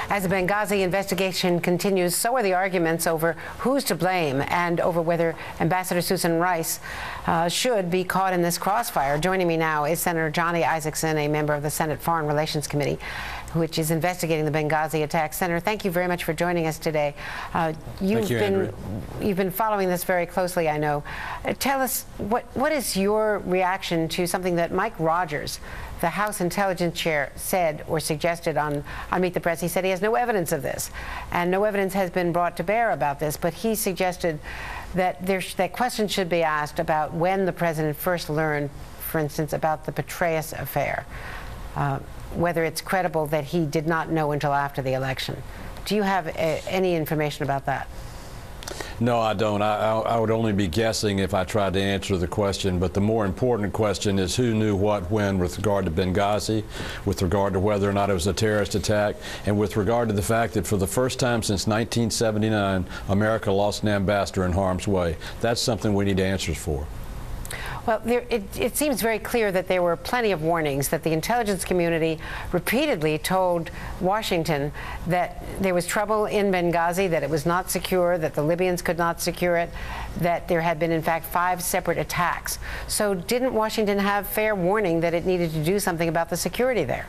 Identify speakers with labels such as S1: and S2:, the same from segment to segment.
S1: As the Benghazi investigation continues, so are the arguments over who's to blame and over whether Ambassador Susan Rice should be caught in this crossfire. Joining me now is Senator Johnny Isakson, a member of the Senate Foreign Relations Committee, which is investigating the Benghazi attack. Senator, thank you very much for joining us today. You've been following this very closely, I know. Tell us, what is your reaction to something that Mike Rogers, the House Intelligence Chair, said or suggested on Meet the Press? He said he has no evidence of this, and no evidence has been brought to bear about this, but he suggested that that questions should be asked about when the president first learned, for instance, about the Petraeus affair, whether it's credible that he did not know until after the election. Do you have any information about that?
S2: No, I don't. I would only be guessing if I tried to answer the question, but the more important question is who knew what when with regard to Benghazi, with regard to whether or not it was a terrorist attack, and with regard to the fact that for the first time since 1979, America lost an ambassador in harm's way. That's something we need answers for.
S1: Well, it seems very clear that there were plenty of warnings, that the intelligence community repeatedly told Washington that there was trouble in Benghazi, that it was not secure, that the Libyans could not secure it, that there had been, in fact, 5 separate attacks. So didn't Washington have fair warning that it needed to do something about the security there?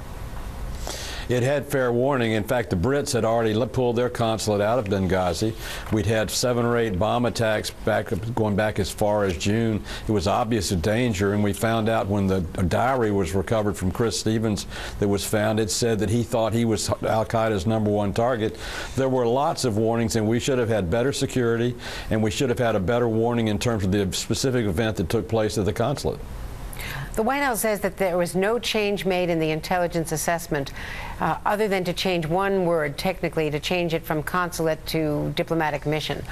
S2: It had fair warning. In fact, the Brits had already pulled their consulate out of Benghazi. We'd had 7 or 8 bomb attacks going back as far as June. It was obvious a danger, and we found out when the diary was recovered from Chris Stevens that was found, it said that he thought he was al-Qaeda's #1 target. There were lots of warnings, and we should have had better security, and we should have had a better warning in terms of the specific event that took place at the consulate.
S1: The White House says that there was no change made in the intelligence assessment other than to change one word, technically, to change it from consulate to diplomatic mission,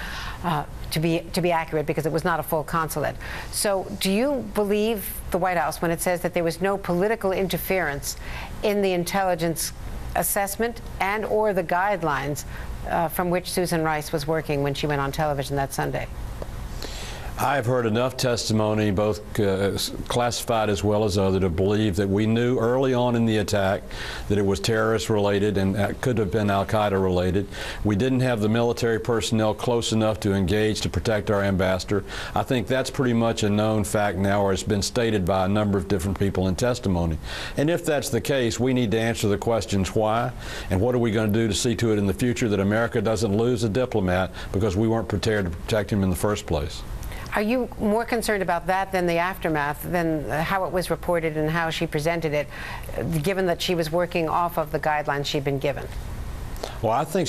S1: to be accurate, because it was not a full consulate. So do you believe the White House when it says that there was no political interference in the intelligence assessment and or the guidelines from which Susan Rice was working when she went on television that Sunday?
S2: I've heard enough testimony, both classified as well as other, to believe that we knew early on in the attack that it was terrorist related and could have been al-Qaeda related. We didn't have the military personnel close enough to engage to protect our ambassador. I think that's pretty much a known fact now, or it's been stated by a number of different people in testimony. And if that's the case, we need to answer the questions why, and what are we going to do to see to it in the future that America doesn't lose a diplomat because we weren't prepared to protect him in the first place.
S1: Are you more concerned about that than the aftermath, than how it was reported and how she presented it, given that she was working off of the guidelines she'd been given?
S2: Well, I think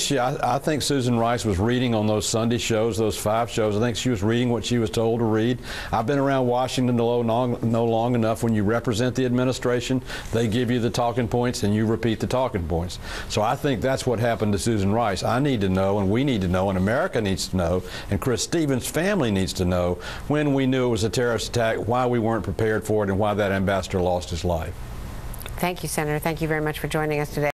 S2: Susan Rice was reading on those Sunday shows, those 5 shows. I think she was reading what she was told to read. I've been around Washington long enough. When you represent the administration, they give you the talking points and you repeat the talking points. So I think that's what happened to Susan Rice. I need to know, and we need to know, and America needs to know, and Chris Stevens' family needs to know when we knew it was a terrorist attack, why we weren't prepared for it, and why that ambassador lost his life.
S1: Thank you, Senator. Thank you very much for joining us today.